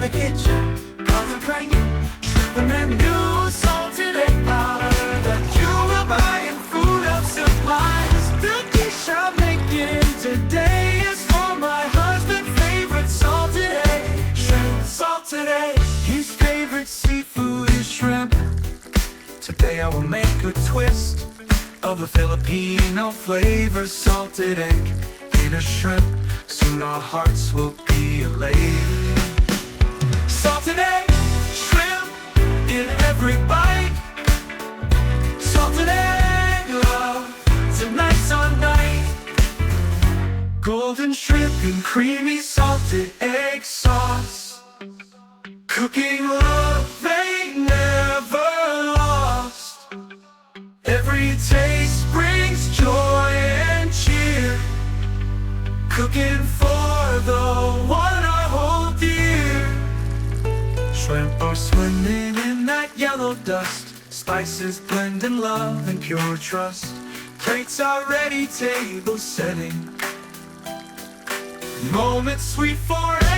in the kitchen, concentrating. Shrimp the menu, salted egg powder that you will buy in food of supplies. The dish I'm making today is for my husband's favorite salted egg. Shrimp, salted egg. His favorite seafood is shrimp. Today I will make a twist of a Filipino flavor, salted egg in a shrimp. Soon our hearts will be elated. Salted egg, shrimp in every bite. Salted egg, love, tonight's our night. Golden shrimp and creamy salted egg sauce. Cooking love they never lost. Every taste brings joy and cheer. Cooking for the one I hold dear. Shrimp are swimming in that yellow dust. Spices blend in love and pure trust. Plates are ready, table setting. Moments sweet forever.